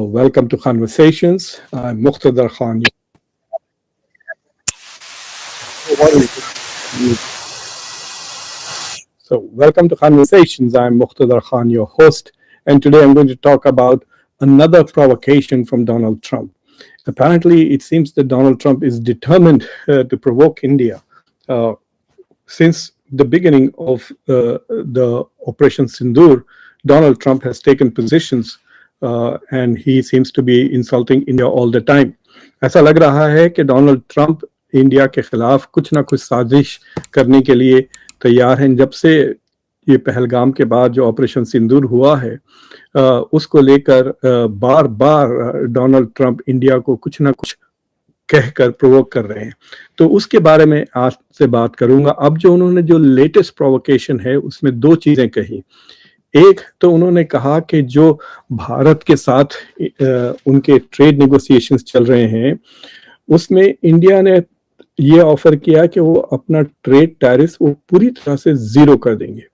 Welcome to Conversations. I'm Muqtadar Khan. Welcome to Conversations. I'm Muqtadar Khan, your host, and today I'm going to talk about another provocation from Donald Trump. Apparently, it seems that Donald Trump is determined to provoke India. Since the beginning of the Operation Sindoor, Donald Trump has taken positions and he seems to be insulting India all the time. ऐसा लग रहा है कि Donald Trump India के खिलाफ कुछ ना कुछ साजिश करने के लिए तैयार हैं। जब से ये पहलगाम के बाद जो ऑपरेशन सिंदूर हुआ है उसको लेकर बार बार डोनाल्ड ट्रंप इंडिया को कुछ ना कुछ कहकर प्रोवोक कर रहे हैं। तो उसके बारे में आज से बात करूंगा। अब जो उन्होंने जो लेटेस्ट प्रोवोकेशन है उसमें दो चीजें कही। एक तो उन्होंने कहा कि जो भारत के साथ उनके ट्रेड नेगोशिएशंस चल रहे हैं उसमें इंडिया ने ये ऑफर किया कि वो अपना ट्रेड टैरिफ वो पूरी तरह से जीरो कर देंगे।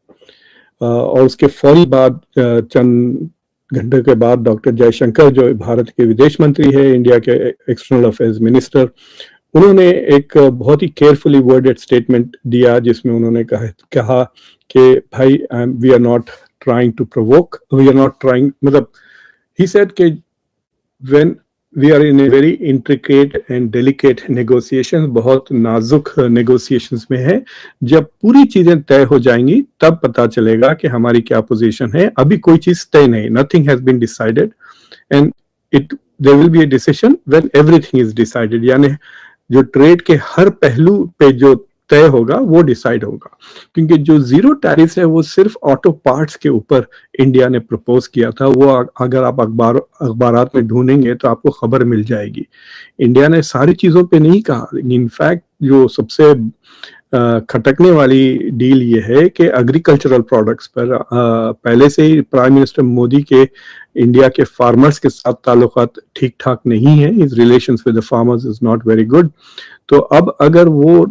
और उसके फौरी बाद चंद घंटे के बाद डॉक्टर जयशंकर जो भारत के विदेश मंत्री है, इंडिया के एक्सटर्नल अफेयर्स मिनिस्टर, उन्होंने एक बहुत ही केयरफुली वर्डेड स्टेटमेंट दिया जिसमें उन्होंने कहा कि भाई we are not trying to provoke, we are not trying, मतलब he said कि when we are in a very intricate and delicate negotiations, बहुत नाजुक negotiations में है, जब पूरी चीजें तय हो जाएंगी तब पता चलेगा कि हमारी क्या पोजीशन है। अभी कोई चीज तय नहीं, nothing has been decided and there will be a decision when everything is decided, यानी जो ट्रेड के हर पहलू पे जो तय होगा वो डिसाइड होगा। क्योंकि जो जीरो टैरिफ है वो सिर्फ ऑटो पार्ट्स के ऊपर इंडिया ने प्रपोज किया था। वो अगर आप अखबारात में ढूंढेंगे तो आपको खबर मिल जाएगी। इंडिया ने सारी चीजों पे नहीं कहा। इनफैक्ट जो सबसे खटकने वाली डील ये है कि एग्रीकल्चरल प्रोडक्ट्स पर पहले से ही प्राइम मिनिस्टर मोदी के इंडिया के फार्मर्स के साथ ताल्लुकात ठीक ठाक नहीं है। His relations with the farmers is not very good. तो अब अगर वो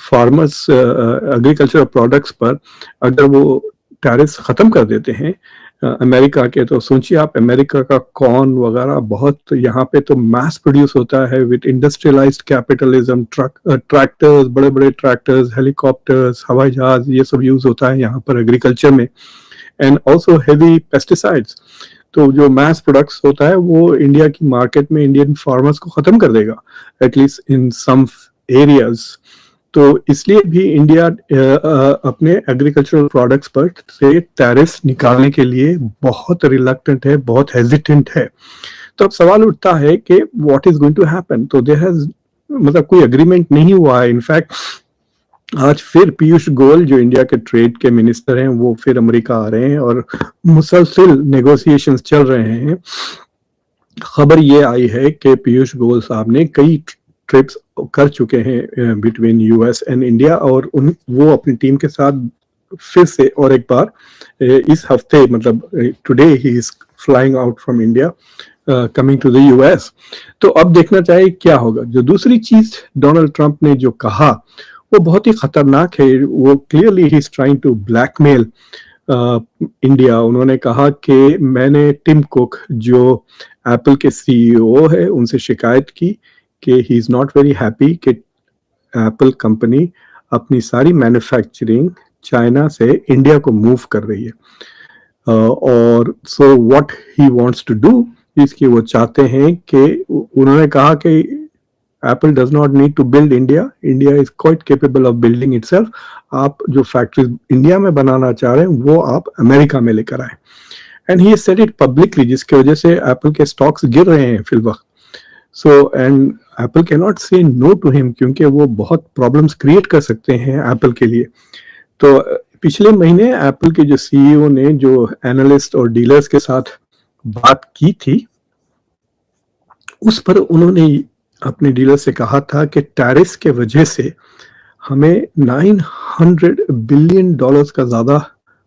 फार्मर्स एग्रीकल्चरल प्रोडक्ट्स पर अगर वो टैरिफ खत्म कर देते हैं अमेरिका के, तो सोचिए आप अमेरिका का कॉर्न वगैरह बहुत यहाँ पे तो मास प्रोड्यूस होता है विद इंडस्ट्रियलाइज्ड कैपिटलिज्म, ट्रैक्टर्स, बड़े बड़े ट्रैक्टर्स, हेलीकॉप्टर्स, हवाई जहाज, ये सब यूज होता है यहाँ पर एग्रीकल्चर में, एंड ऑल्सो हेवी पेस्टिसाइड्स। तो जो मास प्रोडक्ट्स होता है वो इंडिया की मार्केट में इंडियन फार्मर्स को खत्म कर देगा, एटलीस्ट इन सम एरियाज। तो इसलिए भी इंडिया अपने एग्रीकल्चरल प्रोडक्ट्स पर से टैरिफ निकालने के लिए बहुत रिलक्टेंट है, बहुत हेजिटेंट है। तो अब सवाल उठता है कि what is going to happen. तो देयर हैज मतलब कोई एग्रीमेंट नहीं हुआ है। इनफैक्ट आज फिर पीयूष गोयल जो इंडिया के ट्रेड के मिनिस्टर हैं वो फिर अमेरिका आ रहे हैं और मुसलसल नेगोशिएशंस चल रहे हैं। खबर ये आई है कि पीयूष गोयल साहब ने कई ट्रिप्स कर चुके हैं बिटवीन यूएस एंड इंडिया, और वो अपनी टीम के साथ फिर से और एक बार इस हफ्ते मतलब today he is flying out from India coming to the US. तो अब देखना चाहिए क्या होगा। जो दूसरी चीज डोनाल्ड ट्रंप ने जो कहा वो बहुत ही खतरनाक है। वो clearly he is trying to blackmail India. उन्होंने कहा कि मैंने टिम कुक जो एप्पल के सीईओ है उनसे शिकायत की कि he is not very happy कि एप्पल कंपनी अपनी सारी मैन्युफैक्चरिंग चाइना से इंडिया को मूव कर रही है। और so what he wants to do इसकी वो चाहते हैं कि उन्होंने कहा कि Apple does not need to build India, India is quite capable of building itself. आप जो फैक्ट्रीज इंडिया में बनाना चाह रहे हैं वो आप अमेरिका में लेकर आए। And he said it publicly, जिसकी वजह से एप्पल के स्टॉक्स गिर रहे हैं फिल वक्त। So and Apple can not से नो टू हिम क्योंकि वो बहुत प्रॉब्लम्स क्रिएट कर सकते हैं एप्पल के लिए। तो पिछले महीने एप्पल के जो सीईओ ने जो एनालिस्ट और डीलर्स के साथ बात की थी उस पर उन्होंने अपने डीलर से कहा था कि टैरिफ के वजह से हमें $900 बिलियन का ज्यादा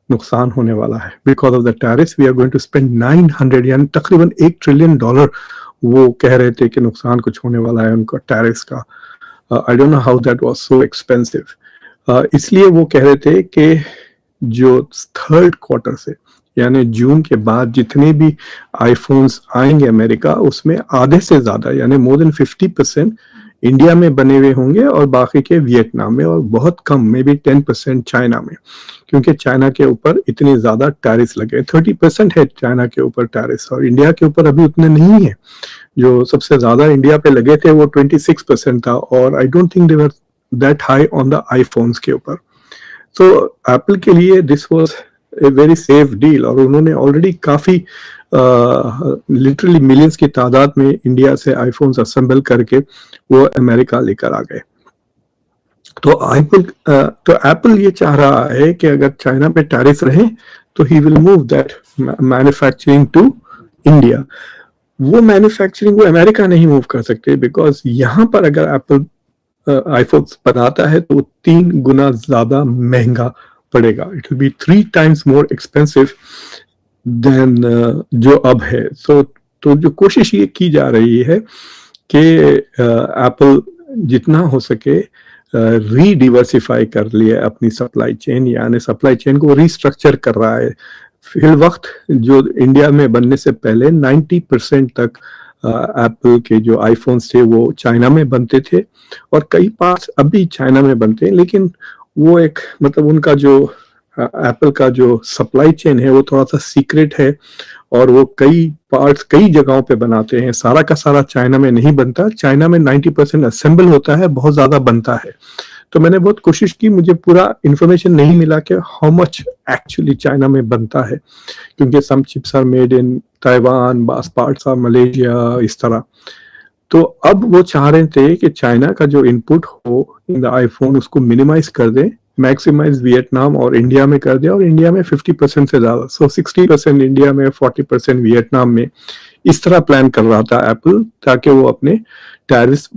नुकसान होने वाला है। Because of the tariff we are going to spend 900 यानी तकरीबन $1 ट्रिलियन वो कह रहे थे कि नुकसान कुछ होने वाला है उनका टैरिफ का। I don't know how that was so expensive. इसलिए वो कह रहे थे कि जो थर्ड क्वार्टर से यानी जून के बाद जितने भी आईफोन्स आएंगे अमेरिका, उसमें आधे से ज्यादा यानी मोर देन 50% इंडिया में बने हुए होंगे और बाकी के वियतनाम में, और बहुत कम मे बी 10% चाइना में, क्योंकि चाइना के ऊपर इतने ज्यादा टैरिफ लगे। 30% है चाइना के ऊपर टैरिफ, और इंडिया के ऊपर अभी उतने नहीं है। जो सबसे ज्यादा इंडिया पे लगे थे वो 26% था, और I don't think they were that high on the iPhones के ऊपर। सो एप्पल के लिए this was a very safe deal, और उन्होंने ऑलरेडी काफी लिटरली मिलियंस की तादाद में इंडिया से आईफोन्स असेंबल करके वो अमेरिका लेकर आ गए। तो एप्पल ये चाह रहा है कि अगर चाइना पे टैरिफ रहे तो he will move that manufacturing to India. वो मैन्युफैक्चरिंग वो अमेरिका नहीं मूव कर सकते, बिकॉज यहाँ पर अगर एप्पल आईफोन बनाता है तो 3 गुना ज्यादा महंगा पड़ेगा। It will be 3 times more expensive than जो अब है। तो जो कोशिश ये की जा रही है कि एप्पल जितना हो सके रीडिवर्सिफाई कर लिया अपनी सप्लाई चेन, यानी सप्लाई चेन को रिस्ट्रक्चर कर रहा है। फिर वक्त जो इंडिया में बनने से पहले 90% तक एप्पल के जो आईफोन्स थे वो चाइना में बनते थे, और कई पार्ट्स अभी चाइना में बनते हैं, लेकिन वो एक मतलब उनका जो एप्पल का जो सप्लाई चेन है वो थोड़ा सा सीक्रेट है, और वो कई पार्ट्स कई जगहों पे बनाते हैं। सारा का सारा चाइना में नहीं बनता। चाइना में 90% असेंबल होता है, बहुत ज्यादा बनता है। तो मैंने बहुत कोशिश की, मुझे पूरा इंफॉर्मेशन नहीं मिला कि हाउ मच एक्चुअली चाइना में बनता है, क्योंकि some chips are made in Taiwan, base parts are Malaysia, इस तरह। तो अब वो चाह रहे थे कि चाइना का जो इनपुट हो इन द आईफोन उसको मिनिमाइज कर दें, मैक्सिमाइज वियतनाम और इंडिया में कर दिया, और इंडिया में 50% से ज्यादा, सो 60% इंडिया में, 40% वियतनाम में। इस तरह प्लान कर रहा था एप्पल, ताकि वो अपने टैरिफ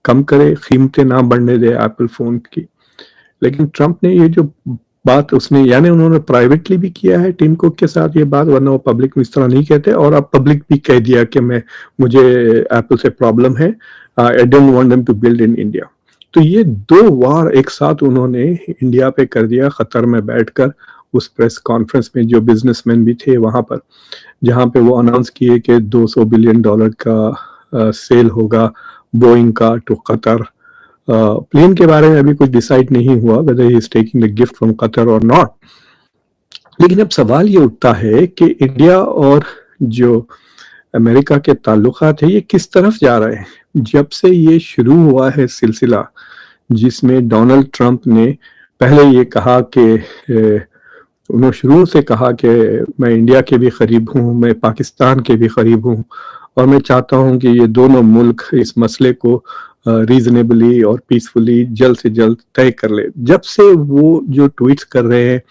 कम करे, कीमतें ना बढ़ने दे एप्पल फोन की। लेकिन ट्रंप ने ये जो बात उसने, यानी उन्होंने प्राइवेटली भी किया है टिम कुक के साथ ये बात, वरना वो पब्लिक में इस तरह नहीं कहते, और अब पब्लिक भी कह दिया कि मुझे एप्पल से प्रॉब्लम है, I don't want them to build in India. तो ये 2 वार एक साथ उन्होंने इंडिया पे कर दिया, कतर में बैठकर उस प्रेस कॉन्फ्रेंस में जो बिजनेसमैन भी थे वहां पर, जहां पे वो अनाउंस किए कि $200 बिलियन का सेल होगा बोइंग का टू कतर। प्लेन के बारे में अभी कुछ डिसाइड नहीं हुआ weather he is taking the gift from Qatar और नॉट। लेकिन अब सवाल ये उठता है कि इंडिया और जो अमेरिका के ताल्लुकात है ये किस तरफ जा रहे हैं। जब से ये शुरू हुआ है सिलसिला, जिसमें डोनाल्ड ट्रंप ने पहले ये कहा कि उन्होंने शुरू से कहा कि मैं इंडिया के भी करीब हूँ, मैं पाकिस्तान के भी करीब हूँ, और मैं चाहता हूँ कि ये दोनों मुल्क इस मसले को रीजनेबली और पीसफुली जल्द से जल्द तय कर ले। जब से वो जो ट्वीट्स कर रहे हैं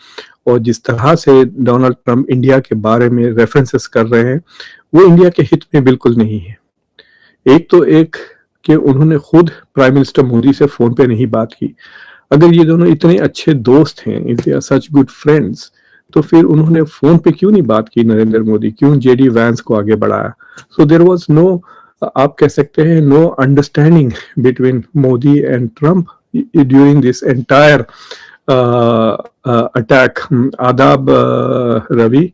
और जिस तरह से डोनाल्ड ट्रंप इंडिया के बारे में रेफरेंसेस कर रहे हैं, वो इंडिया के हित में बिल्कुल नहीं है। एक कि उन्होंने खुद प्राइम मिनिस्टर मोदी से फोन पे नहीं बात की। अगर ये दोनों इतने अच्छे दोस्त हैं, if they are such good friends, तो फिर उन्होंने फोन पे क्यों नहीं बात की नरेंद्र मोदी, क्यों जेडी वैंस को आगे बढ़ाया। सो देयर वाज नो, आप कह सकते हैं, no understanding between Modi and Trump during this entire attack. आदाब रवि,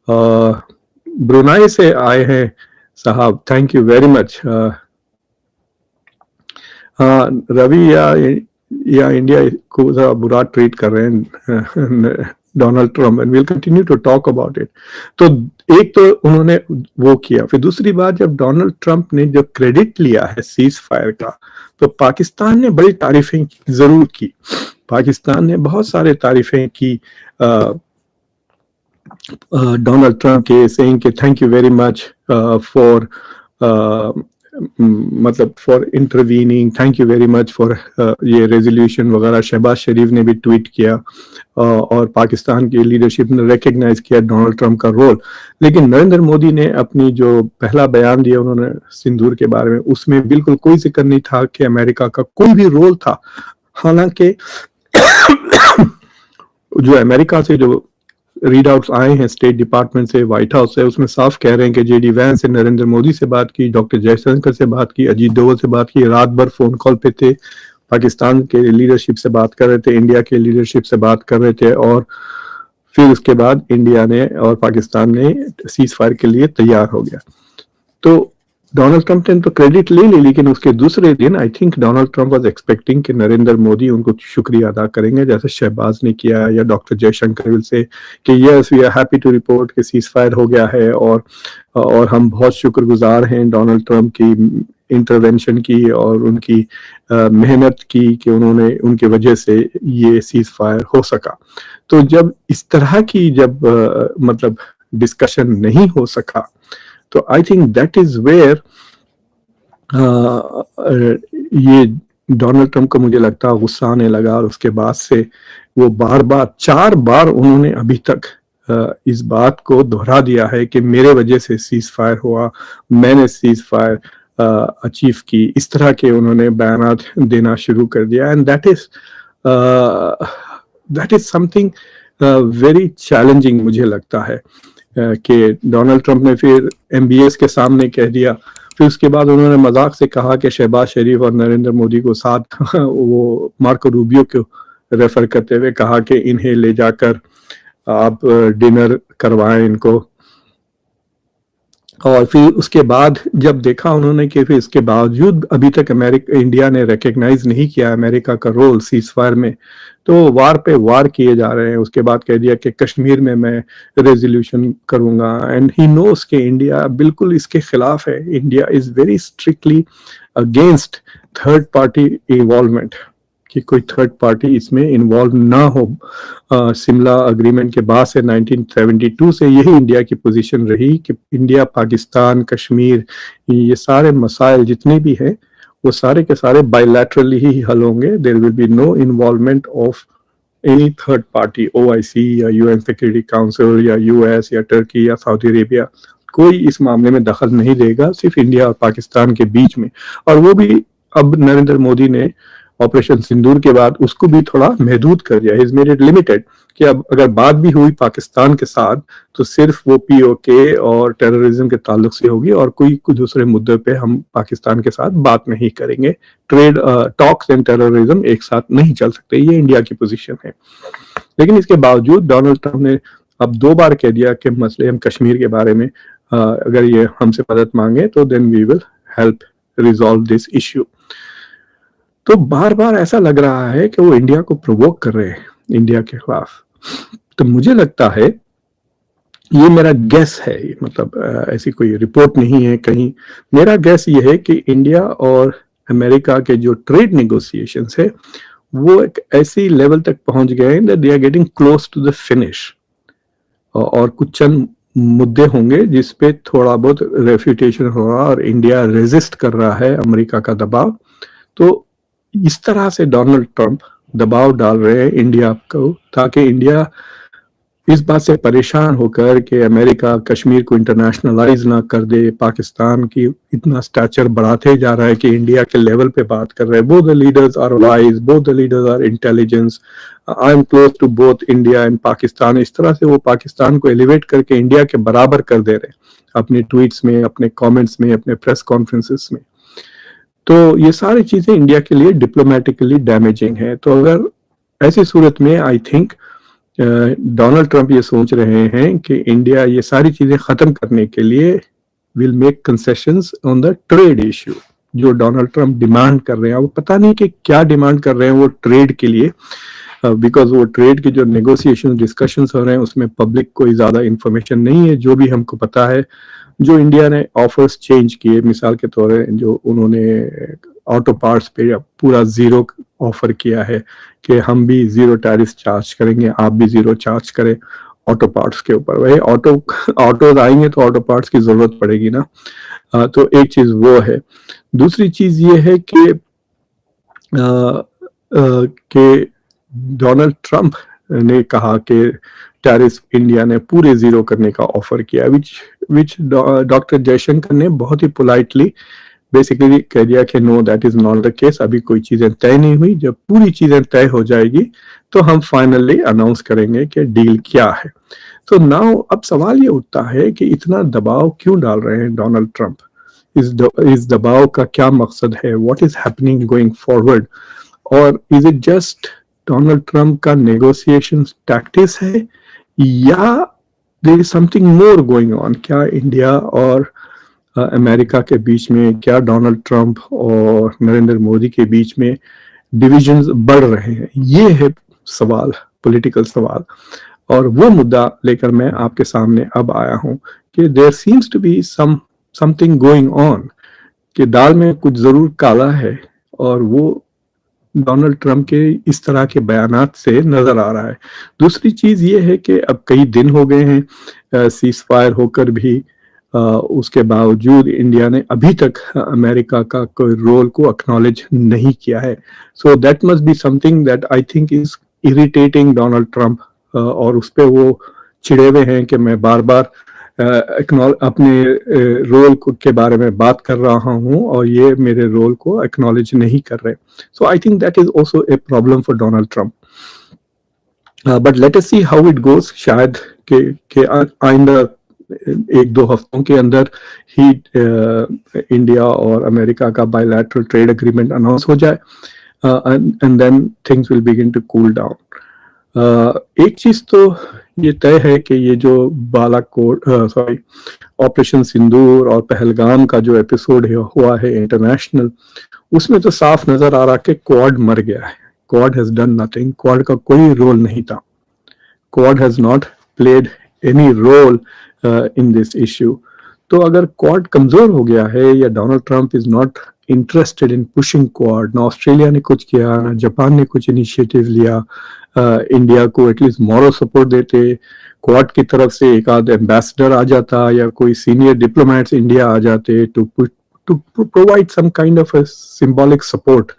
ब्रुनाई से आए हैं साहब, थैंक यू वेरी मच। हाँ रवि, या इंडिया को जरा बुरा ट्रीट कर रहे हैं Donald Trump, and will continue to talk about it. तो एक तो उन्होंने वो किया, फिर दूसरी बात, जब डोनाल्ड ट्रंप ने जब क्रेडिट लिया है सीज फायर का, तो पाकिस्तान ने बड़ी तारीफें जरूर की। पाकिस्तान ने बहुत सारे तारीफें की डोनाल्ड ट्रंप के, सेइंग कि thank you very much for मतलब for intervening, thank you very much for ये रेजोल्यूशन वगैरह। शहबाज शरीफ ने भी ट्वीट किया और पाकिस्तान की लीडरशिप ने रिकग्नाइज किया डोनाल्ड ट्रंप का रोल। लेकिन नरेंद्र मोदी ने अपनी जो पहला बयान दिया उन्होंने सिंदूर के बारे में, उसमें बिल्कुल कोई जिक्र नहीं था कि अमेरिका का कोई भी रोल था। हालांकि जो अमेरिका से जो रीड आउट्स आए हैं स्टेट डिपार्टमेंट से, व्हाइट हाउस से, उसमें साफ कह रहे हैं कि जेडी वैंस से नरेंद्र मोदी से बात की, डॉक्टर जयशंकर से बात की, अजीत डोवल से बात की, रात भर फोन कॉल पे थे, पाकिस्तान के लीडरशिप से बात कर रहे थे, इंडिया के लीडरशिप से बात कर रहे थे, और फिर उसके बाद इंडिया ने और पाकिस्तान ने सीज फायर के लिए तैयार हो गया। तो डोनाल्ड ट्रंप ने तो क्रेडिट ले ली, लेकिन उसके दूसरे दिन I think Donald Trump was expecting कि नरेंद्र मोदी उनको शुक्रिया अदा करेंगे, जैसे शहबाज ने किया या डॉक्टर जयशंकर विल से कि yes we are happy to report कि सीज फायर हो गया है, और हम बहुत शुक्रगुजार हैं डोनाल्ड ट्रंप की इंटरवेंशन की और उनकी मेहनत की कि उन्होंने उनके वजह से ये सीज फायर हो सका। तो जब इस तरह की जब मतलब डिस्कशन नहीं हो सका, तो I think that is where ये डोनाल्ड ट्रंप को मुझे लगता है गुस्सा आने लगा, और उसके बाद से वो बार बार 4 बार उन्होंने अभी तक इस बात को दोहरा दिया है कि मेरे वजह से सीज फायर हुआ, मैंने सीज फायर अचीव की, इस तरह के उन्होंने बयानात देना शुरू कर दिया। And that is something very challenging मुझे लगता है कि डोनाल्ड ट्रंप ने फिर MBS के सामने कह दिया, फिर उसके बाद उन्होंने मजाक से कहा कि शहबाज शरीफ और नरेंद्र मोदी को साथ वो मार्को रूबियो को रेफर करते हुए कहा कि इन्हें ले जाकर आप डिनर करवाएं इनको। और फिर उसके बाद जब देखा उन्होंने कि फिर इसके बावजूद अभी तक इंडिया ने रिकग्नाइज नहीं किया अमेरिका का रोल सीज फायर में, तो वार पे वार किए जा रहे हैं। उसके बाद कह दिया कि कश्मीर में मैं रेजोल्यूशन करूंगा, एंड ही नोस कि इंडिया बिल्कुल इसके खिलाफ है। India is very strictly against third party involvement, कि कोई थर्ड पार्टी इसमें इन्वॉल्व ना हो। शिमला अग्रीमेंट के बाद से 1972 से यही इंडिया की पोजीशन रही कि इंडिया, पाकिस्तान, कश्मीर, ये सारे मसाइल जितने भी हैं वो सारे के सारे बायलैटरली ही हल होंगे। There will be no involvement of any third party, OIC या UN सिक्योरिटी काउंसिल या US या टर्की या सऊदी अरेबिया, कोई इस मामले में दखल नहीं देगा, सिर्फ इंडिया और पाकिस्तान के बीच में। और वो भी अब नरेंद्र मोदी ने ऑपरेशन सिंदूर के बाद उसको भी थोड़ा महदूद कर दिया, इज मेड इट लिमिटेड, कि अब अगर बात भी हुई पाकिस्तान के साथ तो सिर्फ वो POK और टेररिज्म के ताल्लुक से होगी, और कोई दूसरे मुद्दे पे हम पाकिस्तान के साथ बात नहीं करेंगे। ट्रेड टॉक्स एंड टेररिज्म एक साथ नहीं चल सकते, ये इंडिया की पोजीशन है। लेकिन इसके बावजूद डोनाल्ड ट्रंप ने अब 2 बार कह दिया कि मसले हम कश्मीर के बारे में अगर ये हमसे मदद मांगे तो then we will help resolve this issue. तो बार बार ऐसा लग रहा है कि वो इंडिया को प्रोवोक कर रहे हैं इंडिया के खिलाफ। तो मुझे लगता है, ये मेरा गैस है, मतलब ऐसी कोई रिपोर्ट नहीं है कहीं, मेरा गैस ये है कि इंडिया और अमेरिका के जो ट्रेड नेगोशिएशंस है वो एक ऐसी लेवल तक पहुंच गए हैं that they are getting close to the finish, और कुछ चंद मुद्दे होंगे जिस पे थोड़ा बहुत रेफ्यूटेशन हो रहा और इंडिया रेजिस्ट कर रहा है अमेरिका का दबाव। तो इस तरह से डोनाल्ड ट्रंप दबाव डाल रहे हैं इंडिया को, ताकि इंडिया इस बात से परेशान होकर कि अमेरिका कश्मीर को इंटरनेशनलाइज ना कर दे, पाकिस्तान की इतना स्टैचर बढ़ाते जा रहा है कि इंडिया के लेवल पे बात कर रहे हैं। Both the leaders are wise, both the leaders are intelligence, I am close to both India and Pakistan. इस तरह से वो पाकिस्तान को एलिवेट करके इंडिया के बराबर कर दे रहे हैं अपने ट्वीट्स में, अपने कॉमेंट्स में, अपने प्रेस कॉन्फ्रेंसेस में। तो ये सारी चीजें इंडिया के लिए डिप्लोमेटिकली डैमेजिंग है। तो अगर ऐसी सूरत में आई थिंक डोनाल्ड ट्रंप ये सोच रहे हैं कि इंडिया ये सारी चीजें खत्म करने के लिए will make concessions on the trade issue, जो डोनाल्ड ट्रंप डिमांड कर रहे हैं। वो पता नहीं कि क्या डिमांड कर रहे हैं वो ट्रेड के लिए, बिकॉज वो ट्रेड के जो नेगोशिएशन डिस्कशंस हो रहे हैं उसमें पब्लिक कोई ज्यादा इंफॉर्मेशन नहीं है। जो भी हमको पता है, जो इंडिया ने ऑफर्स चेंज किए, मिसाल के तौर पर जो उन्होंने ऑटो पार्ट्स पे पूरा जीरो ऑफर किया है कि हम भी जीरो टैरिफ चार्ज करेंगे, आप भी जीरो चार्ज करें ऑटो पार्ट्स के ऊपर। वही ऑटोज आएंगे तो ऑटो पार्ट्स की जरूरत पड़ेगी ना। तो एक चीज वो है। दूसरी चीज ये है कि डोनाल्ड ट्रंप ने कहा कि टैरिफ इंडिया ने पूरे जीरो करने का ऑफर किया, विच डॉक्टर जयशंकर ने बहुत ही पोलाइटली बेसिकली कह दिया कि know that is not the case, अभी कोई चीजें तय नहीं हुई, जब पूरी चीजें तय हो जाएगी तो हम फाइनली अनाउंस करेंगे कि डील क्या है। तो नाउ अब सवाल ये उठता है कि इतना दबाव क्यों डाल रहे हैं डोनाल्ड ट्रंप, इस दबाव का क्या मकसद है, what is happening going forward, और is it just Donald Trump का नेगोशिएशन टैक्टिक्स है या there is something more going on? क्या इंडिया और अमेरिका के बीच में, क्या डोनाल्ड ट्रंप और नरेंद्र मोदी के बीच में डिविजन्स बढ़ रहे हैं? ये है सवाल, पॉलिटिकल सवाल। और वो मुद्दा लेकर मैं आपके सामने अब आया हूं कि there seems to be something going on, कि दाल में कुछ जरूर काला है, और वो डोनाल्ड ट्रंप के इस तरह के बयानात से नजर आ रहा है। दूसरी चीज ये है कि अब कई दिन हो गए हैं सीज फायर होकर भी, उसके बावजूद इंडिया ने अभी तक अमेरिका का कोई रोल को एक्नॉलेज नहीं किया है। So that must be something that I think is irritating Donald Trump, और उस पर वो चिड़े हुए हैं कि मैं बार बार अपने रोल के बारे में बात कर रहा हूं और ये मेरे रोल को एक्नॉलेज नहीं कर रहे। So I think that is also a problem for Donald Trump. But let us see how it goes. शायद के आइंदा एक दो हफ्तों के अंदर ही इंडिया और अमेरिका का बायलैटरल ट्रेड एग्रीमेंट अनाउंस हो जाए, and then things will begin to cool down. एक चीज तो ये तय है कि ये जो बालाकोट ऑपरेशन सिंदूर और पहलगाम का जो एपिसोड हुआ है इंटरनेशनल, उसमें तो साफ नजर आ रहा कि क्वाड मर गया है। Quad has done nothing, Quad का कोई रोल नहीं था। Quad has not played any role in this issue. तो अगर क्वाड कमजोर हो गया है, या Donald Trump is not interested in pushing Quad, ना ऑस्ट्रेलिया ने कुछ किया, ना जापान ने कुछ इनिशिएटिव लिया इंडिया को एटलीस्ट मॉरल सपोर्ट देते, क्वाड की तरफ से एक आध एम्बेसडर आ जाता या कोई सीनियर डिप्लोमेट्स इंडिया आ जाते to provide some kind of a symbolic support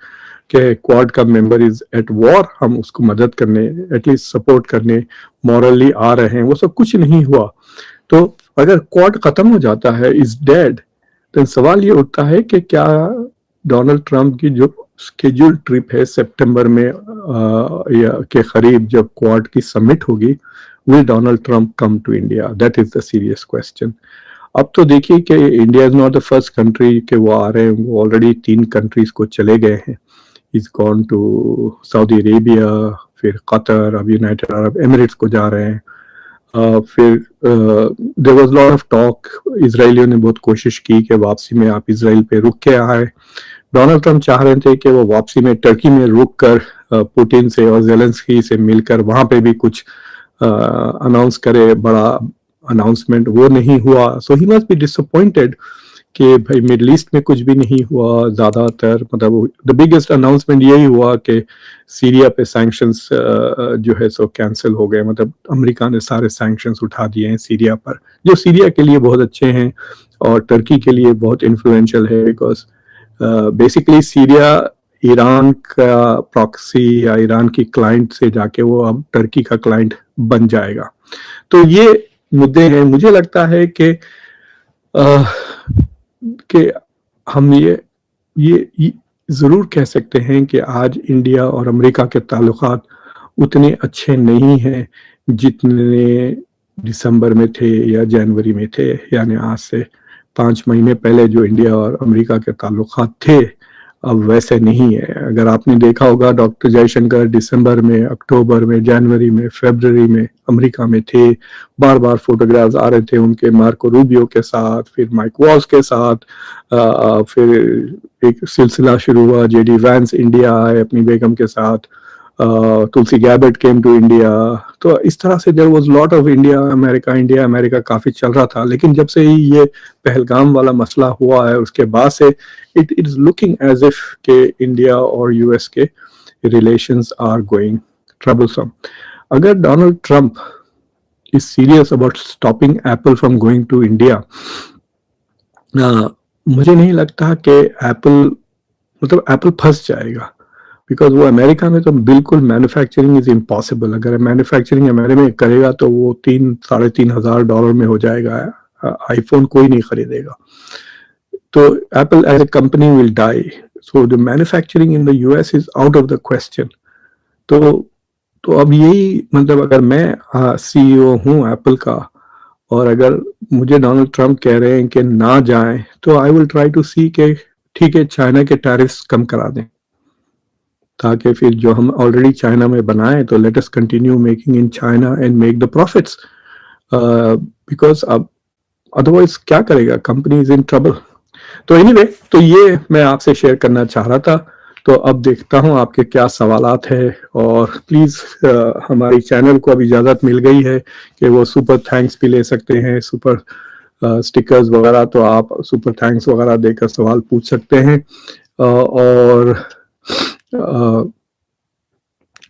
कि क्वाड का मेंबर इज एट वॉर, हम उसको मदद करने, एटलीस्ट सपोर्ट करने मॉरली आ रहे हैं, वो सब कुछ नहीं हुआ। तो अगर क्वाड खत्म हो जाता है, इज डेड, तो सवाल ये उठता है कि क्या डोनाल्ड ट्रंप की जो स्केड्यूल ट्रिप है सितंबर में या के करीब जब क्वाड की समिट होगी, will Donald Trump come to India? That is the serious question. अब तो देखिए कि India is not the first country के वो आ रहे हैं, वो ऑलरेडी 3 कंट्रीज को चले गए हैं। Is gone to Saudi Arabia, फिर कतर, अब यूनाइटेड अरब एमिरेट्स को जा रहे हैं। फिर there was lot of talk, इजराइलियों ने बहुत कोशिश की कि वापसी में आप इसराइल पे रुक के आए। डोनाल्ड ट्रंप चाह रहे थे कि वो वापसी में टर्की में रुक कर पुतिन से और जेलेंस्की से मिलकर वहां पे भी कुछ अनाउंस करे, बड़ा अनाउंसमेंट, वो नहीं हुआ। सो ही मस्ट बी डिसअपॉइंटेड कि भाई मिडल ईस्ट में कुछ भी नहीं हुआ। ज्यादातर मतलब द बिगेस्ट अनाउंसमेंट यही हुआ कि सीरिया पे सैंक्शंस जो है सो कैंसिल हो गए, मतलब अमेरिका ने सारे सैंक्शंस उठा दिए हैं सीरिया पर, जो सीरिया के लिए बहुत अच्छे हैं और टर्की के लिए बहुत इन्फ्लुएंशियल है, बिकॉज बेसिकली सीरिया ईरान का प्रॉक्सी या ईरान की क्लाइंट से जाके वो अब टर्की का क्लाइंट बन जाएगा। तो ये मुद्दे हैं। मुझे लगता है कि हम ये जरूर कह सकते हैं कि आज इंडिया और अमेरिका के ताल्लुकात उतने अच्छे नहीं हैं जितने दिसंबर में थे या जनवरी में थे, यानी आज से 5 महीने पहले जो इंडिया और अमेरिका के ताल्लुकात थे अब वैसे नहीं है। अगर आपने देखा होगा डॉक्टर जयशंकर दिसंबर में, अक्टूबर में, जनवरी में, फरवरी में अमेरिका में थे, बार बार फोटोग्राफ्स आ रहे थे उनके मार्को रूबियो के साथ, फिर माइक वॉल्स के साथ, फिर एक सिलसिला शुरू हुआ, जेडी वैंस इंडिया आए अपनी बेगम के साथ, तुलसी गैबेट केम टू इंडिया। तो इस तरह से there was lot of India America काफी चल रहा था। लेकिन जब से ही ये पहलगाम वाला मसला हुआ है उसके बाद से it is looking as if के इंडिया और यूएस के रिलेशंस आर गोइंग ट्रबलसम। अगर Donald Trump is serious about stopping Apple from going to India, मुझे नहीं लगता कि एप्पल फंस जाएगा, बिकॉज वो अमेरिका में तो बिल्कुल मैन्युफैक्चरिंग इज इम्पॉसिबल। अगर मैन्युफैक्चरिंग अमेरिका में करेगा तो वो $3,000-3,500 में हो जाएगा। आईफोन कोई नहीं खरीदेगा, तो Apple as a company will die. So the manufacturing in the US is out of the question. तो अब यही मतलब अगर मैं सीईओ हूँ एप्पल का और अगर मुझे डोनाल्ड ट्रंप कह रहे हैं कि ना जाएं, तो आई विल ट्राई टू सी के ठीक है चाइना के टैरिफ्स कम करा दें, ताकि फिर जो हम ऑलरेडी चाइना में बनाए तो let us continue making in China and make the profits, because अब अदरवाइज क्या करेगा, कंपनी इज इन ट्रबल। तो एनीवे, तो ये मैं आपसे शेयर करना चाह रहा था। तो अब देखता हूँ आपके क्या सवालात है, और प्लीज हमारी चैनल को अब इजाजत मिल गई है कि वो सुपर थैंक्स भी ले सकते हैं, सुपर स्टिकर्स वगैरह, तो आप सुपर थैंक्स वगैरह देकर सवाल पूछ सकते हैं। और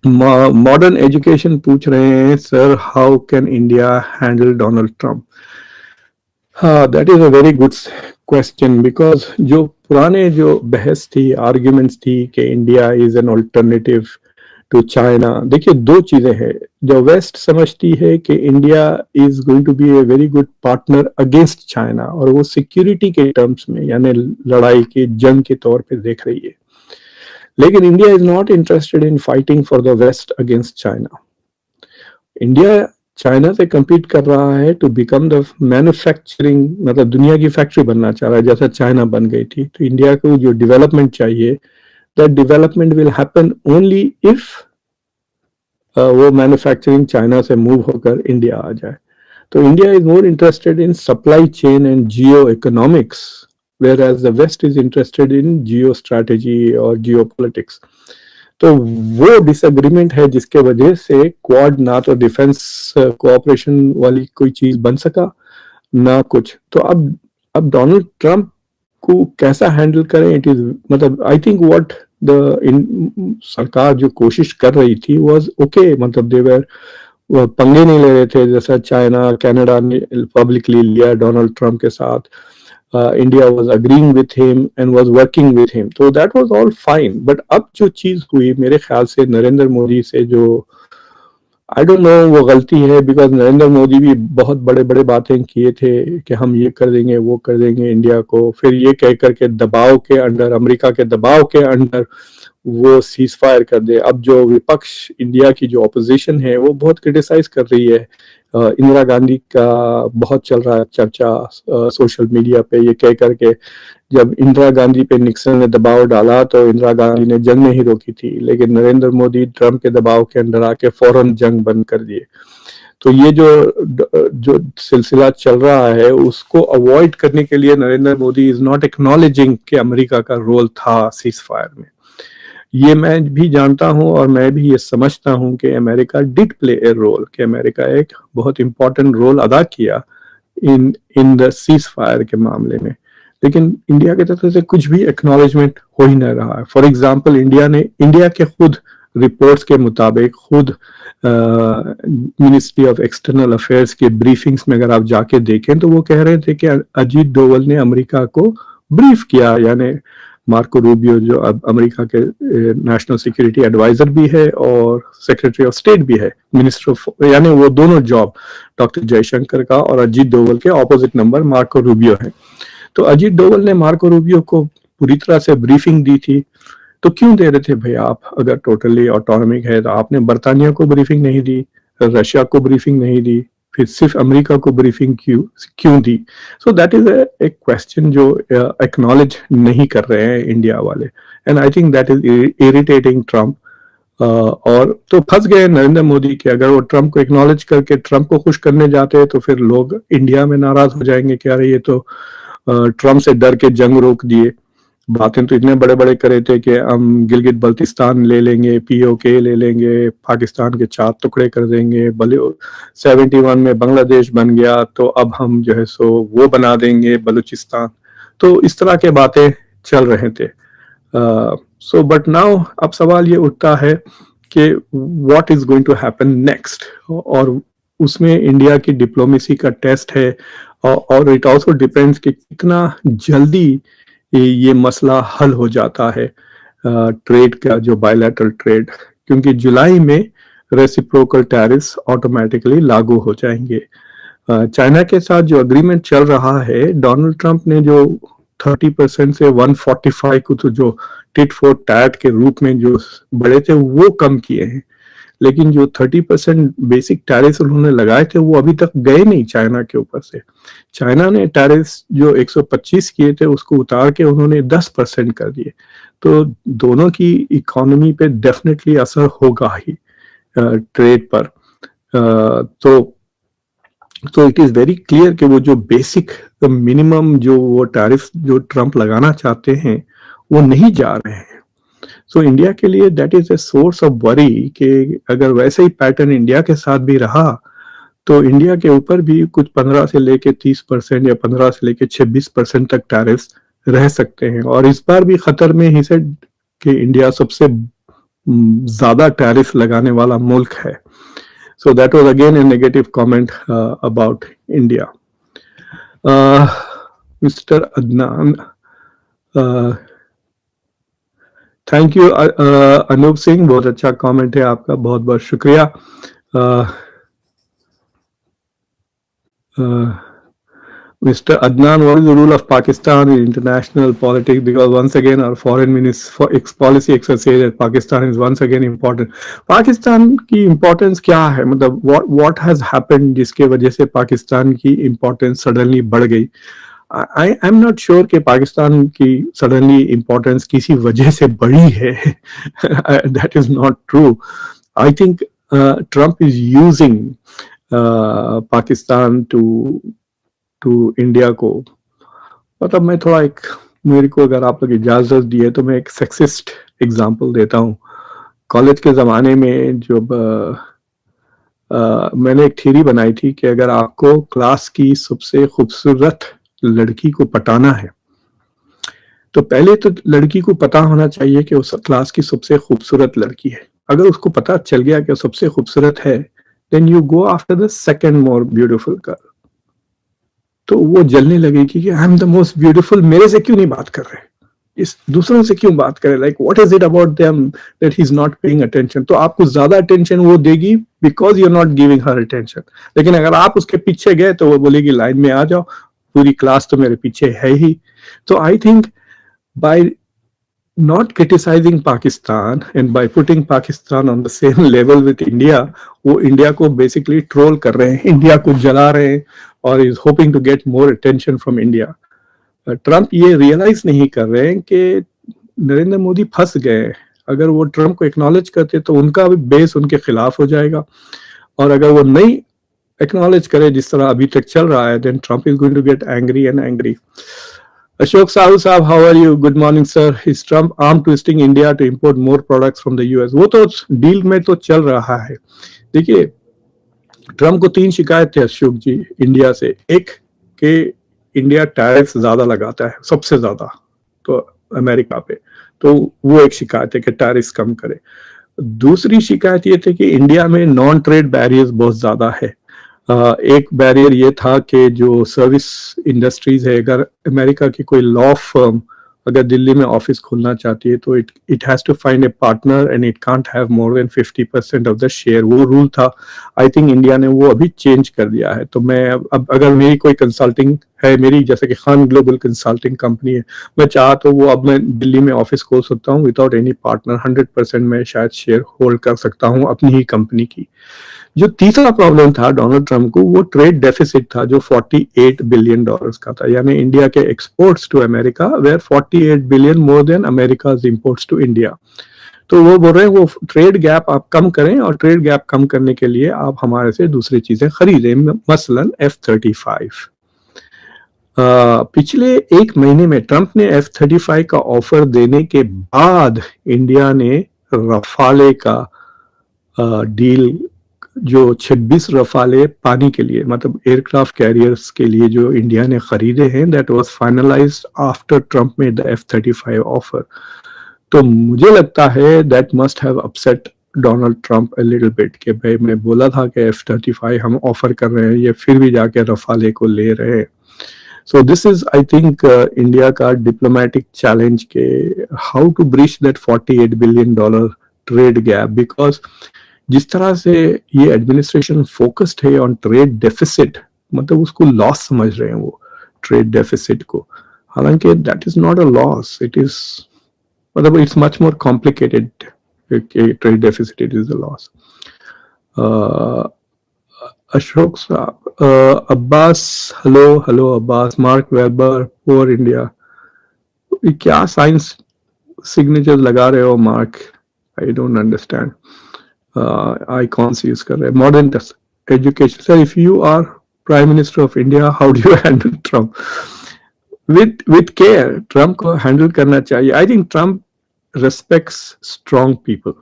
मॉडर्न एजुकेशन पूछ रहे हैं, sir how can India handle Donald Trump? हाँ, that is a very good question, because जो पुराने जो बहस थी, आर्ग्यूमेंट्स थी कि India is an alternative to China, देखिए दो चीजें हैं। जो वेस्ट समझती है कि India is going to be a very good partner against China, और वो सिक्योरिटी के टर्म्स में यानी लड़ाई के जंग के तौर पे देख रही है। लेकिन India is not interested in fighting for the West against China. India China से compete कर रहा है टू बिकम द मैन्युफैक्चरिंग, मतलब दुनिया की फैक्ट्री बनना चाह रहा है जैसा चाइना बन गई थी। तो इंडिया को जो डेवलपमेंट चाहिए, that development will happen only if वो मैन्युफैक्चरिंग चाइना से मूव होकर इंडिया आ जाए। तो India is more interested in supply chain and geoeconomics, whereas the West is interested in geostrategy और जियो पॉलिटिक्स। तो वो डिसएग्रीमेंट है जिसके वजह से क्वाड ना तो डिफेंस कोऑपरेशन वाली कोई चीज बन सका ना कुछ। तो अब डोनाल्ड ट्रंप को कैसा हैंडल करें, इट इज मतलब आई थिंक व्हाट द सरकार जो कोशिश कर रही थी वाज ओके, मतलब देवर पंगे नहीं ले रहे थे जैसा चाइना कनाडा ने पब्लिकली लिया डोनाल्ड ट्रंप के साथ। India was agreeing with him and was working with him, so that was all fine. But अब जो चीज हुई मेरे ख्याल से नरेंद्र मोदी से, जो आई डोंट नो वो गलती है, बिकॉज नरेंद्र मोदी भी बहुत बड़े बड़े बातें किए थे कि हम ये कर देंगे वो कर देंगे इंडिया को, फिर ये कह करके दबाव के अंडर, अमेरिका के दबाव के अंडर वो सीज फायर कर दे। अब जो विपक्ष इंडिया की जो ऑपोजिशन है वो बहुत क्रिटिसाइज कर रही है। इंदिरा गांधी का बहुत चल रहा है चर्चा सोशल मीडिया पे, ये कह करके जब इंदिरा गांधी पे निक्सन ने दबाव डाला तो इंदिरा गांधी ने जंग नहीं रोकी थी, लेकिन नरेंद्र मोदी ट्रंप के दबाव के अंदर आके फौरन जंग बंद कर दिए। तो ये जो सिलसिला चल रहा है उसको अवॉइड करने के लिए Narendra Modi is not acknowledging कि अमेरिका का रोल था सीज फायर में। ये मैं भी जानता हूं और मैं भी ये समझता हूं कि America did play a role, कि अमेरिका एक बहुत इंपॉर्टेंट रोल अदा किया इन द सीज फायर के मामले में, लेकिन इंडिया की तरफ से कुछ भी एक्नॉलेजमेंट हो ही नहीं रहा है। फॉर एग्जांपल इंडिया के खुद रिपोर्ट्स के मुताबिक, खुद मिनिस्ट्री ऑफ एक्सटर्नल अफेयर्स के ब्रीफिंग्स में अगर आप जाके देखें तो वो कह रहे थे कि अजीत डोवल ने अमेरिका को ब्रीफ किया, यानी मार्को रूबियो जो अब अमेरिका के नेशनल सिक्योरिटी एडवाइजर भी है और सेक्रेटरी ऑफ स्टेट भी है, मिनिस्टर ऑफ, यानी वो दोनों जॉब डॉक्टर जयशंकर का और अजीत डोवल के ऑपोजिट नंबर मार्को रूबियो है। तो अजीत डोवल ने मार्को रूबियो को पूरी तरह से ब्रीफिंग दी थी। तो क्यों दे रहे थे भाई आप, अगर टोटली ऑटोनॉमिक है तो आपने बर्तानिया को ब्रीफिंग नहीं दी, रशिया को ब्रीफिंग नहीं दी, फिर सिर्फ अमेरिका को ब्रीफिंग क्यों दी? सो दैट इज एक क्वेश्चन जो एक्नॉलेज नहीं कर रहे हैं इंडिया वाले, and I think that is irritating Trump. और तो फंस गए नरेंद्र मोदी के, अगर वो ट्रम्प को एक्नॉलेज करके ट्रम्प को खुश करने जाते तो फिर लोग इंडिया में नाराज हो जाएंगे कि अरे ये तो ट्रम्प से डर के जंग रोक दिए। बातें तो इतने बड़े बड़े करे थे कि हम गिलगित बल्तिस्तान ले लेंगे, पीओके ले लेंगे, पाकिस्तान के 4 टुकड़े कर देंगे, भले 71 में बांग्लादेश बन गया तो अब हम जो है सो वो बना देंगे बलूचिस्तान। तो इस तरह के बातें चल रहे थे। सो बट नाउ अब सवाल ये उठता है कि what is going to happen next, और उसमें इंडिया की डिप्लोमेसी का टेस्ट है, और इट ऑल्सो डिपेंड्स कि कितना जल्दी ये मसला हल हो जाता है ट्रेड का, जो बायलैटरल ट्रेड, क्योंकि जुलाई में रेसिप्रोकल टैरिफ्स ऑटोमेटिकली लागू हो जाएंगे। चाइना के साथ जो अग्रीमेंट चल रहा है, डोनाल्ड ट्रंप ने जो 30% से 145 को तो जो टिट फॉर टैट के रूप में जो बड़े थे वो कम किए हैं, लेकिन जो 30% बेसिक टैरिफ उन्होंने लगाए थे वो अभी तक गए नहीं चाइना के ऊपर से। चाइना ने टैरिफ जो 125 किए थे उसको उतार के उन्होंने 10% कर दिए। तो दोनों की इकोनॉमी पे डेफिनेटली असर होगा ही ट्रेड पर। तो इट इज वेरी क्लियर कि वो जो बेसिक मिनिमम जो वो टैरिफ जो ट्रम्प लगाना चाहते हैं वो नहीं जा रहे हैं। सो इंडिया के लिए that is a source of worry कि अगर वैसे ही पैटर्न इंडिया के साथ भी रहा तो इंडिया के ऊपर भी कुछ 15 से लेके 30% या 15 से लेके 26% तक टैरिफ रह सकते हैं। और इस बार भी खतर में ही से कि इंडिया सबसे ज्यादा टैरिफ लगाने वाला मुल्क है। So that was again a negative comment about India. Mr. Adnan, thank you Anoop Singh, बहुत अच्छा कमेंट है आपका, बहुत बहुत शुक्रिया। Mr. Adnan, what is the role of Pakistan in international politics? Because once again, our foreign policy exercise at Pakistan is once again important. Pakistan की importance क्या है, मतलब what has happened जिसके वजह से पाकिस्तान की इम्पोर्टेंस सडनली बढ़ गई? आई एम नॉट श्योर कि पाकिस्तान की सडनली इम्पोर्टेंस किसी वजह से बढ़ी है। That is not true. I think Trump is using Pakistan to India को। मतलब मैं थोड़ा एक, मेरे को अगर आप लोग इजाजत दिए तो मैं एक सेक्सिस्ट एग्जांपल देता हूँ। कॉलेज के ज़माने में जब मैंने एक थ्योरी बनाई थी कि अगर आपको क्लास की सबसे खूबसूरत लड़की को पटाना है तो पहले तो लड़की को पता होना चाहिए कि उस क्लास की सबसे खूबसूरत लड़की है। अगर उसको पता चल गया कि सबसे खूबसूरत है, then you go after the second more beautiful girl. तो वो जलने लगेगी कि I am the most beautiful, मेरे से क्यों नहीं बात कर रहे, इस दूसरों से क्यों बात करे, like what is it about them that he is not paying attention. तो आपको ज्यादा अटेंशन वो देगी because you are not giving her attention. लेकिन अगर आप उसके पीछे गए तो वो बोलेगी लाइन में आ जाओ, पूरी क्लास तो मेरे पीछे है ही। तो I think by not criticizing Pakistan and by putting Pakistan on the same level with India, वो इंडिया को बेसिकली ट्रोल कर रहे हैं, इंडिया को जला रहे हैं और is hoping to get more attention from India. Trump ये रियलाइज नहीं कर रहे हैं कि नरेंद्र मोदी फंस गए। अगर वो ट्रम्प को एक्नॉलेज करते तो उनका भी बेस उनके खिलाफ हो जाएगा, और अगर वो नहीं एक्नॉलेज करे जिस तरह अभी तक चल रहा है, then Trump is going to get angry and angry. Ashok Sahu Saab, how are you? Good morning, sir. Is Trump arm twisting India to import more products from the US? वो तो डील में तो चल रहा है। देखिए, Trump को 3 शिकायत थे अशोक जी इंडिया से। एक कि इंडिया टैरिफ ज्यादा लगाता है, सबसे ज्यादा तो अमेरिका पे, तो वो एक शिकायत है कि टैरिफ कम करे। दूसरी शिकायत ये थी कि इंडिया में नॉन ट्रेड बैरियर्स बहुत ज्यादा है। एक बैरियर ये था कि जो सर्विस इंडस्ट्रीज है, अगर अमेरिका की कोई लॉ फर्म अगर दिल्ली में ऑफिस खोलना चाहती है तो it has to find a partner and it can't have more than 50% of the share, वो रूल था। आई थिंक इंडिया ने वो अभी चेंज कर दिया है। तो मैं अब अगर मेरी कोई कंसल्टिंग है, मेरी जैसे कि खान ग्लोबल कंसल्टिंग कंपनी है, मैं चाह तो वो अब मैं दिल्ली में ऑफिस खोल सकता हूँ विदाउट एनी पार्टनर। 100% मैं शायद शेयर होल्ड कर सकता हूँ अपनी ही कंपनी की। जो तीसरा प्रॉब्लम था डोनाल्ड ट्रम्प को, वो ट्रेड डेफिसिट था जो $48 बिलियन का था। यानी इंडिया के exports to America were 48 billion more than America's imports to India. तो वो बोल रहे हैं वो ट्रेड गैप आप कम करें, और ट्रेड गैप कम करने के लिए आप हमारे से दूसरी चीजें खरीदें, मसलन F-35। पिछले एक महीने में ट्रम्प ने F-35 का ऑफर देने के बाद इंडिया ने रफाले का डील, जो 26 रफाले पानी के लिए, मतलब एयरक्राफ्ट कैरियर्स के लिए जो इंडिया ने खरीदे हैं, that was finalised after Trump made the F-35 offer. तो मुझे लगता है that must have upset Donald Trump a little bit कि भाई मैं बोला था कि F-35 हम ऑफर कर रहे हैं, ये फिर भी जाके रफाले को ले रहे हैं। So this is I think India का डिप्लोमेटिक चैलेंज के how to bridge that $48 billion trade gap, because जिस तरह से ये एडमिनिस्ट्रेशन फोकस्ड है ऑन ट्रेड डेफिसिट, मतलब उसको लॉस समझ रहे हैं वो ट्रेड डेफिसिट को, हालांकि that is not a loss, it is, मतलब it's much more complicated. Trade deficit it is a loss. Ashok साहब, Abbas, hello Abbas, Mark Weber, poor India, क्या साइंस सिग्नेचर लगा रहे हो Mark, I don't understand, icons use कर रहे हैं, modern education. Sir if you are prime minister of India, how do you handle Trump? With care, Trump को handle करना चाहिए। I think Trump respects strong people.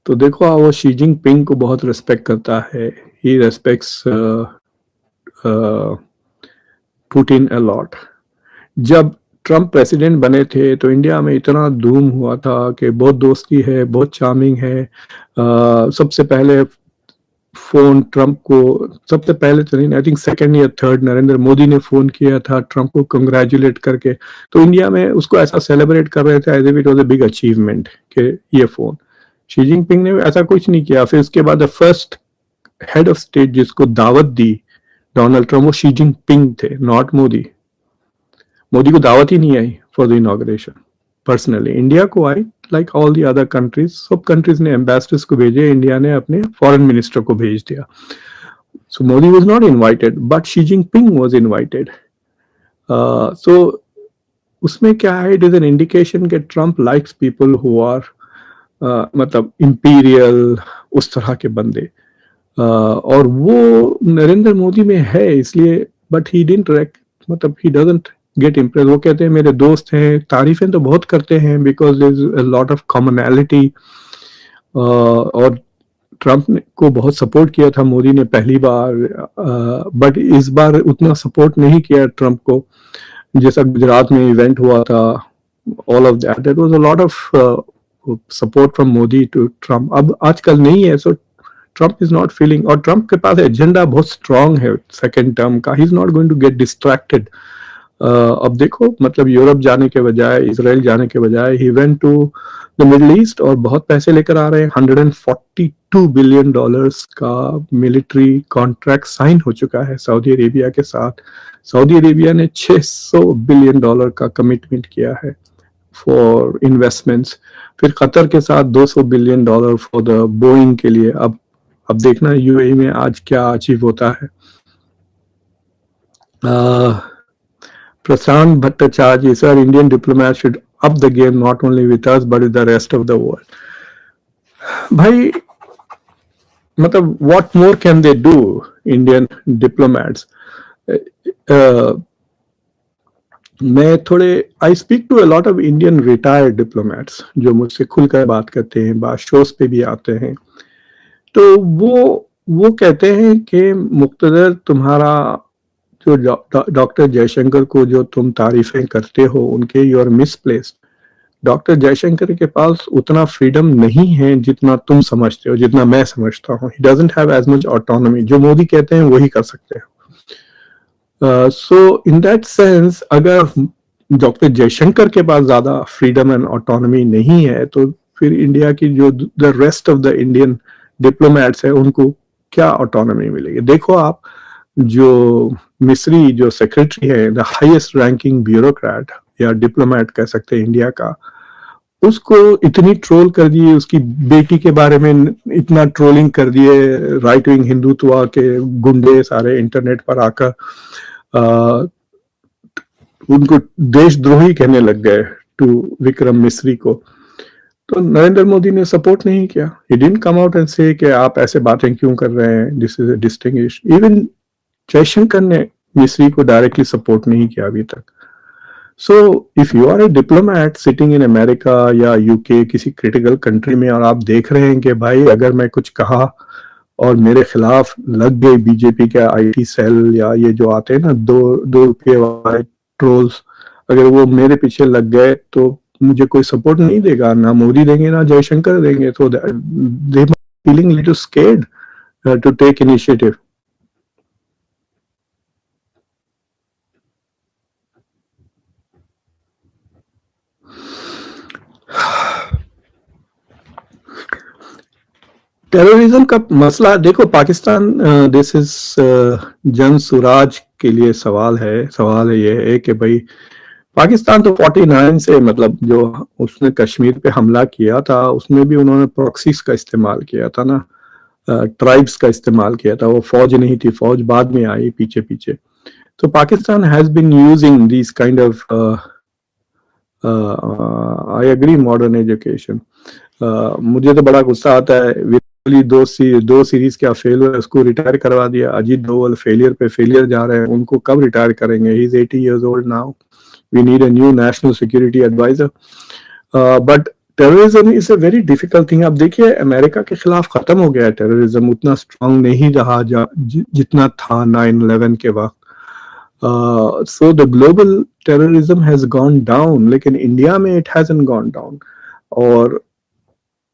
तो देखो वो Xi Jinping को बहुत रिस्पेक्ट करता है, ही रेस्पेक्ट्स पुतिन अ लॉट। जब ट्रम्प प्रेसिडेंट बने थे तो इंडिया में इतना धूम हुआ था कि बहुत दोस्ती है, बहुत चार्मिंग है। सबसे पहले फोन ट्रम्प को, सबसे पहले तो नहीं, आई थिंक सेकंड या थर्ड नरेंद्र मोदी ने फोन किया था ट्रम्प को कंग्रेचुलेट करके। तो इंडिया में उसको ऐसा सेलिब्रेट कर रहे थे as if it was a big achievement कि ये फोन। शी जिनपिंग ने ऐसा कुछ नहीं किया। फिर उसके बाद फर्स्ट हेड ऑफ स्टेट जिसको दावत दी डोनाल्ड ट्रम्प, वो शी जिनपिंग थे, नॉट मोदी। मोदी को दावत ही नहीं आई for the inauguration. Personally India को आई, like all the other countries, सब कंट्रीज ने एम्बेसडर्स को भेजे, इंडिया ने अपने फॉरेन मिनिस्टर को भेज दिया। So Modi was not invited but Xi Jinping was invited. So उसमें क्या है, इट इज एन इंडिकेशन कि Trump likes people who are मतलब इंपीरियल, उस तरह के बंदे। और वो नरेंद्र मोदी में है इसलिए, बट ही डिडंट मतलब ही डजंट गेट इम्प्रेस। वो कहते हैं मेरे दोस्त हैं, तारीफें तो बहुत करते हैं because there is a lot of commonality. और ट्रम्प को बहुत सपोर्ट किया था मोदी ने पहली बार, बट इस बार उतना सपोर्ट नहीं किया ट्रम्प को, जैसा गुजरात में इवेंट हुआ था। All of that, there was a lot of support from Modi to Trump. अब आजकल नहीं है, so Trump is not feeling, और ट्रम्प के पास एजेंडा बहुत स्ट्रांग है सेकेंड टर्म का। He is not going to get distracted. अब देखो, मतलब यूरोप जाने के बजाय, इसराइल जाने के बजाय, he went to the Middle East और बहुत पैसे लेकर आ रहे हैं। $142 बिलियन का मिलिट्री कॉन्ट्रैक्ट साइन हो चुका है सऊदी अरेबिया के साथ। सऊदी अरेबिया ने $600 बिलियन का कमिटमेंट किया है फॉर इन्वेस्टमेंट्स। फिर कतर के साथ $200 बिलियन फॉर द बोइंग के लिए। अब देखना यूएई में आज क्या अचीव होता है। Prashant Bhattacharya, sir, Indian diplomats should up the game not only with us but with the rest of the world. भाई मतलब what more can they do, Indian diplomats? मैं थोड़े I speak to a lot of Indian retired diplomats जो मुझसे खुलकर बात करते हैं, बात शोज पे भी आते हैं। तो वो कहते हैं कि मुक्तदर, तुम्हारा जो डॉक्टर जयशंकर को जो तुम तारीफें करते हो उनके, you are misplaced. Doctor Jaishankar के पास उतना फ्रीडम नहीं है जितना तुम समझते हो, जितना मैं समझता हूँ। He doesn't have as much autonomy. जो मोदी कहते हैं वही कर सकते हैं। सो इन दैट सेंस, अगर डॉक्टर जयशंकर के पास ज्यादा फ्रीडम एंड ऑटोनॉमी नहीं है तो फिर इंडिया की जो the rest of the Indian diplomats है उनको क्या ऑटोनॉमी मिलेगी? देखो आप, जो मिस्री जो सेक्रेटरी है, द हाईएस्ट रैंकिंग ब्यूरोक्रेट या डिप्लोमेट कह सकते हैं इंडिया का, उसको इतनी ट्रोल कर दिए, उसकी बेटी के बारे में इतना ट्रोलिंग कर दिए, राइट विंग हिंदुत्व के गुंडे सारे इंटरनेट पर आकर उनको देशद्रोही कहने लग गए टू विक्रम मिस्री को। तो नरेंद्र मोदी ने सपोर्ट नहीं किया। He didn't come out and say कि आप ऐसे बातें क्यों कर रहे हैं, this is a distinguish. Even Jaishankar ने मिस्री को डायरेक्टली सपोर्ट नहीं किया अभी तक। So if you are a diplomat sitting in America या यूके, किसी क्रिटिकल कंट्री में, और आप देख रहे हैं कि भाई अगर मैं कुछ कहा और मेरे खिलाफ लग गए बीजेपी के आईटी सेल या ये जो आते हैं ना दो रुपये वाले ट्रोल्स, अगर वो मेरे पीछे लग गए तो मुझे कोई सपोर्ट नहीं देगा, ना मोदी देंगे ना जयशंकर देंगे। तो they feeling little scared to take initiative. Terrorism का मसला देखो, पाकिस्तान, दिस इज जन सुराज के लिए सवाल है ये है कि भाई पाकिस्तान तो 49 से, मतलब जो उसने कश्मीर पे हमला किया था उसमें भी उन्होंने प्रॉक्सीज का इस्तेमाल किया था ना, ट्राइब्स का इस्तेमाल किया था। वो फौज नहीं थी, फौज बाद में आई पीछे पीछे। तो Pakistan has been using this kind of I agree modern education. मुझे तो बड़ा गुस्सा आता है, विराट कोहली दो सीरीज क्या फेल हुआ, उसको रिटायर करवा दिया। अजीत डोवल फेलियर पे फेलियर जा रहे हैं, उनको कब रिटायर करेंगे? He is 80 years old now. We need a new national security adviser. But terrorism is a very difficult thing. अब देखिए अमेरिका के खिलाफ खत्म हो गया है टेररिज्म, उतना स्ट्रांग नहीं रहा जितना था 9/11 के वक्त। So the global terrorism has gone down, लेकिन इंडिया में it hasn't gone down। और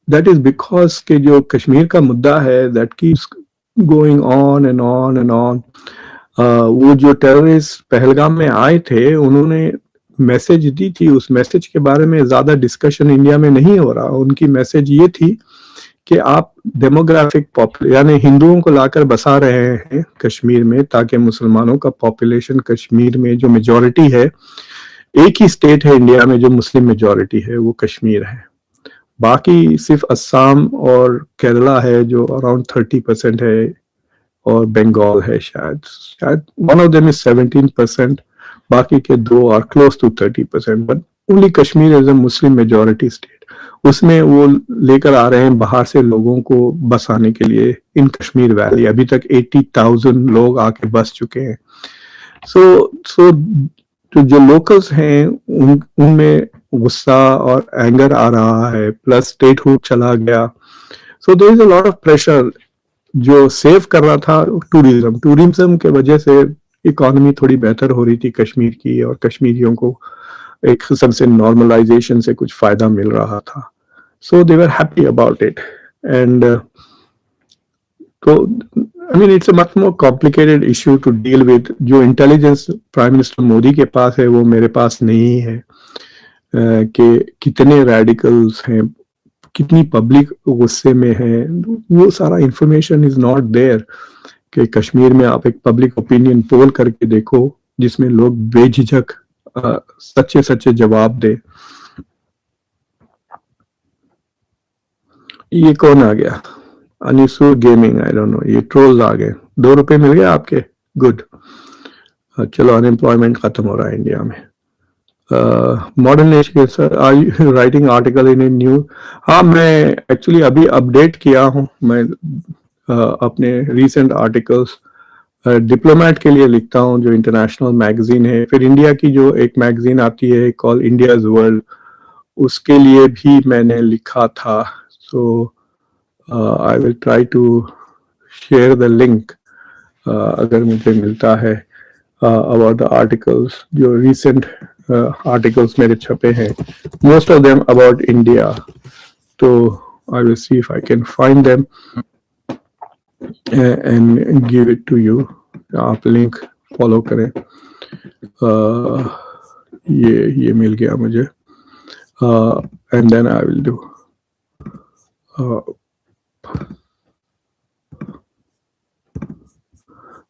that is because के जो कश्मीर का मुद्दा है that keeps going on and on and on। वो जो टेररिस्ट पहलगाम में आए थे उन्होंने मैसेज दी थी, उस मैसेज के बारे में ज्यादा डिस्कशन इंडिया में नहीं हो रहा। उनकी मैसेज ये थी कि आप डेमोग्राफिक यानी हिंदुओं को लाकर बसा रहे हैं कश्मीर में ताकि मुसलमानों का पॉपुलेशन कश्मीर में जो मेजॉरिटी है, एक ही स्टेट है इंडिया में जो मुस्लिम मेजॉरिटी है वो कश्मीर है। बाकी सिर्फ असम और केरला है जो अराउंड 30% है, और बंगाल है शायद वन ऑफ देम इज 17%। बाकी के दो are close to 30%, but only Kashmir is a Muslim majority state. उसमें वो लेकर आ रहे हैं बाहर से लोगों को बसाने के लिए इन कश्मीर वैली। अभी तक 80,000 लोग आके बस चुके हैं। सो तो जो लोकल्स हैं उनमें गुस्सा और एंगर आ रहा है, प्लस स्टेटहुड चला गया। So there is a lot of pressure. जो सेव कर रहा था टूरिज्म के वजह से इकोनॉमी थोड़ी बेहतर हो रही थी कश्मीर की, और कश्मीरियों को एक किस्म से नॉर्मलाइजेशन से कुछ फायदा मिल रहा था। So they were happy about it. And तो I mean it's a much more complicated issue to deal with. जो इंटेलिजेंस प्राइम मिनिस्टर मोदी के पास है वो मेरे पास नहीं है, कि कितने रेडिकल्स हैं, कितनी पब्लिक गुस्से में है, वो सारा इंफॉर्मेशन इज नॉट देयर। कि कश्मीर में आप एक पब्लिक ओपिनियन पोल करके देखो जिसमें लोग बेझिझक सच्चे सच्चे जवाब दे। ये कौन आ गया? Anisur gaming, I don't know, ये ट्रोल्स आ गए। 2 रुपए मिल गए आपके, गुड। चलो अनएम्प्लॉयमेंट खत्म हो रहा है इंडिया में। Modern education, are you writing article in a news? हाँ, मैं एक्चुअली अभी अपडेट किया हूँ। मैं अपने रीसेंट आर्टिकल्स डिप्लोमेट के लिए लिखता हूँ जो इंटरनेशनल मैगजीन है। फिर इंडिया की जो एक मैगजीन आती है कॉल इंडियाज वर्ल्ड, उसके लिए भी मैंने लिखा था। So I will try to share the link अगर मुझे मिलता है अबाउट द आर्टिकल्स। जो रिसेंट आर्टिकल्स मेरे छपे हैं, most of them about India. तो I will see if I can find them and give it to you. आप लिंक फॉलो करें। ये मिल गया मुझे, and then I will do.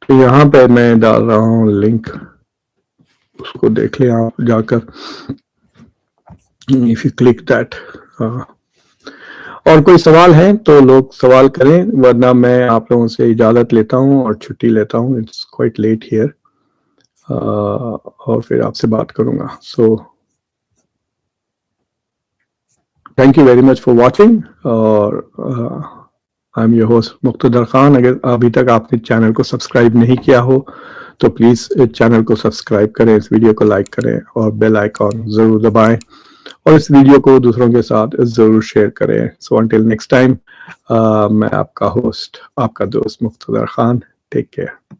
तो यहाँ पे मैं डाल रहा हूँ लिंक, उसको देख लें आप जाकर, इफ यू क्लिक दैट। और कोई सवाल है तो लोग सवाल करें, वरना मैं आप लोगों से इजाजत लेता हूँ और छुट्टी लेता हूँ। It's quite late here. और फिर आपसे बात करूंगा। So thank you very much for watching. और I am your host Muktadar Khan. अगर अभी तक आपने चैनल को सब्सक्राइब नहीं किया हो तो प्लीज चैनल को सब्सक्राइब करें, इस वीडियो को लाइक करें और बेल आइकॉन जरूर दबाएं, और इस वीडियो को दूसरों के साथ जरूर शेयर करें। सो अंटिल नेक्स्ट टाइम, मैं आपका होस्ट, आपका दोस्त मुक्तदर खान। Take care.